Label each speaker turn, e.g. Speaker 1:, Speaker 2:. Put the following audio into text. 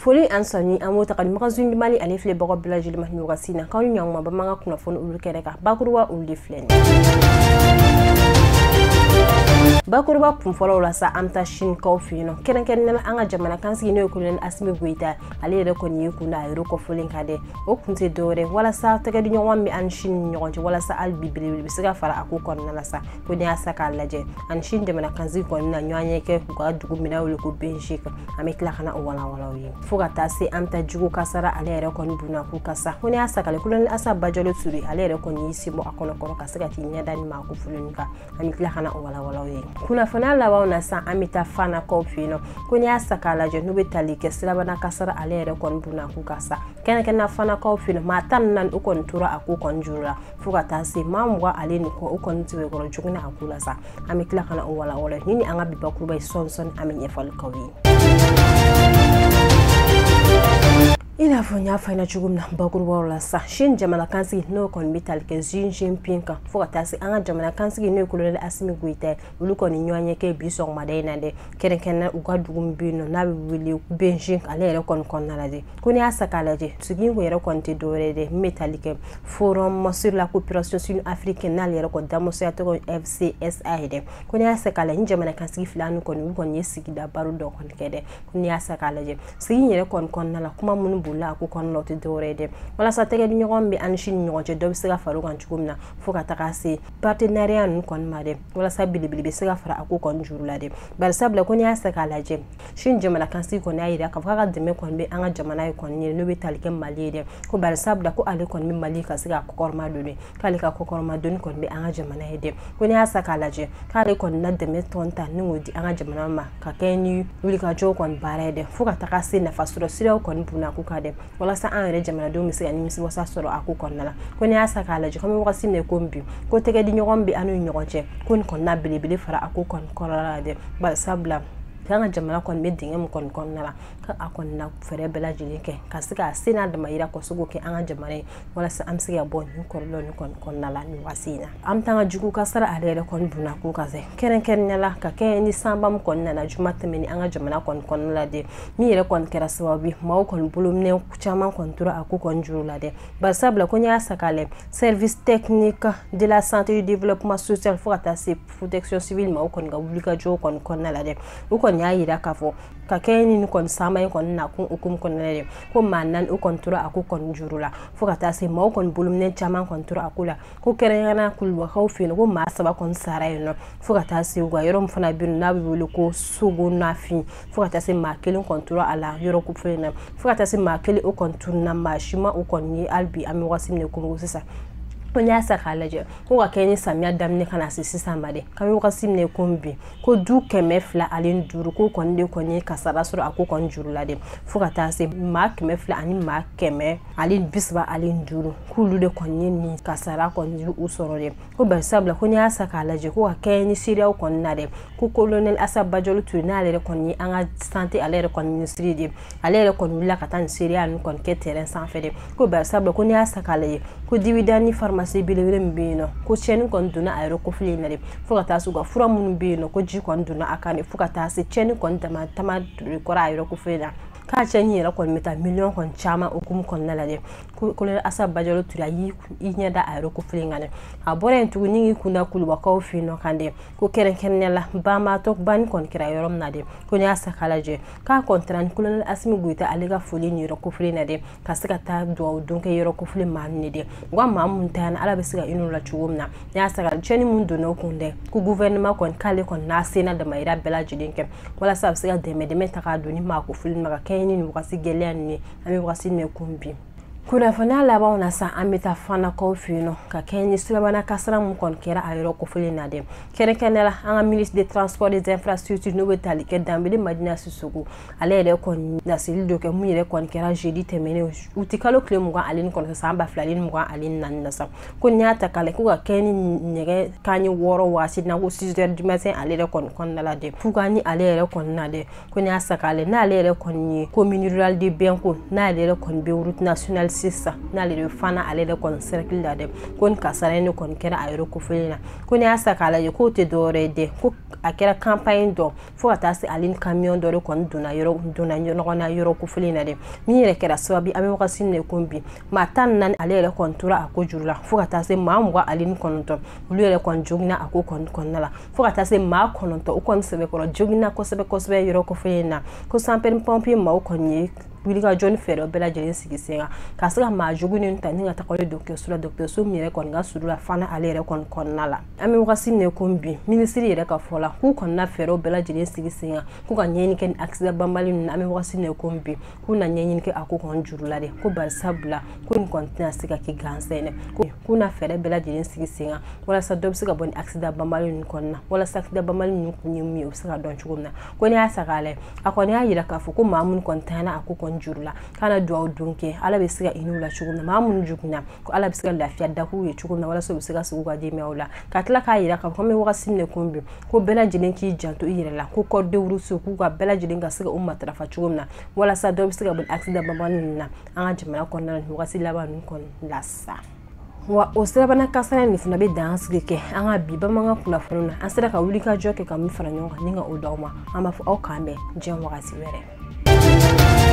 Speaker 1: foli ansani amota kan magazin mali ale fle bago village le mahnu gasina kan nyang ba manga kuna fon ulu kereka bakurwa ulu flen bakurba pum folo la sa amta shin kofi no keren keren anga jamana kansi ne ko len asmi guita ale re ko ni kuna ero ko folin kade o kunte dore wala sa tege di nyom mi an shin nyonje wala sa al bibili bisiga fara aku kon na la sa ko ni asaka laje an shin de mana kansi ko na nyanye ke ko adugu mina wala ko benjika amikla kana wala yi fuga ta se amta jugu kasara ale re ko buna ku kasa ko ni asaka le kulen asa bajolo suri ale re ko ni simo akono kono kasaka ti nya dani ma ku folin ka amikla kana wala yi kuna fana lawa na sa amita fana kofi no kuni asaka la je nube talike silaba na kasara alere kon buna ku kasa kena fana kofi no matan nan ukon tura aku kon jura fuga tasi mamwa aleni ko ukon tiwe ko juguna akula sa amikla kana wala nini anga biba kuba sonson amenye fal kawi ina fonya faina chugumna bakurwa la sa shin jamana kansi no kon metal ke zin pinka fuga tasi anga jamana kansi no kulole asimi guite uluko ni nyanye ke bisong madaina de keren ugadugum bino na wili benjin alere kon na de kuni asaka laje sugi were kon te dore de metalike forum sur la coopération sud africaine na lere kon damosa to FCSI de kuni asaka la jamana kansi filanu kon yesigi da baru do kon kede kuni asaka laje sugi yere kon na la kuma mun bula ku kon loti dore de wala sa tege ni ngombe an shin nyoje do siga faru kan chugumna fuka takasi partenariat kon made wala sa bilibili siga fara aku kon jurula de bar sabla ko ni asaka laje shin jamana kansi kon ayi da ka faka de me kon be an jamana kon ni no be talike mali de ko bar sabla ko ale kon mi mali ka siga ko korma do ni kale ka ko korma do ni kon be an jamana de ko ni asaka laje kale kon na de me tonta ni wodi an jamana ma ka keni wuli ka jo kon bare de fuka takasi na fasuro sira kon buna ku de wala sa an re jamana do mi siga ni mi si wasa soro aku kon nala ko ni asaka laje ko mi wasi ne kombi ko tege di nyogombe anu nyogoje kon na bilibili fara aku kon korala de bal sabla kanga jamana kon me dingem kon nala ka akon na fere bela jinike kasika sina da mayira ko sugo ke anga jamane wala sa amsiga bon ko lo ni kon nala ni wasina am tanga jugu kasara alere kon buna ku kaze keren nala ka ke ni sambam kon nala jumata meni anga jamana kon nala de mi re kon kera sawabi maw kon bulum ne chama kon tura aku kon jurula de ba sabla ko nya sakale service technique de la santé et du développement social fota se protection civile maw kon ga wulika jo kon nala de ukon ya yira kafo ka keni ni kon samay kon na kun ukum kon nale ko manan ukon tura aku kon jurula fuka ta se maw kon bulum ne chama kon tura akula ko kerena kulwa khawfi no ma saba kon saray no fuka ta se gwa yorom fana bin na wulu ko sugu na fi fuka ta se makelin kon tura ala yoro ku fena fuka ta se makeli ukon turna mashima ukon ni albi ami wasim ne ko sisa nya saka laje ko ka keni samia damne kana sisi samade kami wakasim ne kombi ko du keme fla alin duru ko konde konye kasara suru ako kon jurula de fuka ta se ma keme fla ani ma keme alin bisba alin duru kulu de konye ni kasara kon ju usoro de ko ba sabla ko nya saka laje ko ka keni siria kon na de ko colonel asabajolo tunale konye anga santé alere kon ministry de alere kon wula katan siria nu kon ke terrain sans fait de ko ba sabla ko nya saka laje ko dividani pharmacie bilewele mbino ko cheni kon duna ayro ko flina de fuka tasu ga fura mun mbino ko ji kon duna akane fuka tasi cheni kon tama ko ayro ko flina ka cheni ra kon meta million kon chama ukum kon nala de ko le asa bajolo tura yi inya da ayro ko flinga ne abore ntu ni kuna kulwa ko fino kande ko keren la ba ma tok ban kon kira yorom na de ko nya asa kalaje ka kontran kulon asmi guita alega fulini ro ko flina de kasika ta do donke yoro ko flin man ne de wa ma mun ta na ala besiga inu la chugumna nya saka cheni mun do no kunde ku gouvernement kon kale kon na sena da mayra bela jidinke wala sa besiga de medemeta ka do ni ma ko flin maka kayni ni wakasi geliani ami wakasi ne kumbi kuna fana laba ona sa amita fana konfino ka keni sulabana kasara mun kon kera ayro ko fulina de kerenkenela anga ministre des transports et des infrastructures no betali ke dambili madina susugu alele kon nasili do ke munire kon kera jeudi temene utikalo kle mu alin kon sa amba flalin mu alin nan nasa kun nyata kale ku ka keni nyege kanyi woro wasi na ko 6h du matin alele kon nala de fugani alele kon na de kun ya sakale na alele kon ni commune rural de Benko na alele kon be route nationale sisa n'ale de fana ale de kon cercle la de kon kasara ne kon kera ayro ko felina ko ne asa kala yo ko te dore de ko akera campagne do fo ata se alin camion do kon duna yoro na yoro ko felina de mi re kera sababi ame wakasi ne kombi ma tan nan ale le kon tura ako jurula fo ata se ma mwa alin kon to lu kon jogna ako kon nala fo ata se ma kon to kon sebe ko jogna ko sebe yoro ko felina ko sampen pompi ma ko ni wiliga John Ferro bela jeli sigisenga kasga ma joguni ntani ngata ko docteur so mire kon ga sudula fana alere kon nala ami wakasi ne kombi ministry yere ka fola ku kon na Ferro bela jeli sigisenga ku ka nyeni ken accident bambali na ami wakasi ne kombi ku na nyeni ke ako kon jurula de ku bar sabla ku kon tna sika ki gansene ku na Ferro bela jeli sigisenga wala sa dob sika bon accident bambali kon na wala sa accident bambali ni mi obsaka don chugumna ko ni asakale akoni ayira ka fu ku mamun kon tana ako kon jurula kana duwa dunke ala be siga inula chugumna mamun jugna ko ala be siga lafiya da ku ye chugumna wala so be siga suga de mewla katla ka yira ka kome wakasi ne kombi ko bela jilin ki janto yira la ko ko de wurusu ku ga bela jilin ga siga umma trafa chugumna wala sa do be siga bon accident babanina anga jamana kon na wakasi laban kon lassa wa osira bana kasana ni funa be dance ke anga biba manga kula funa asira ka wulika joke ka mi fara nyonga ninga odoma ama fu au kambe jen wakasi were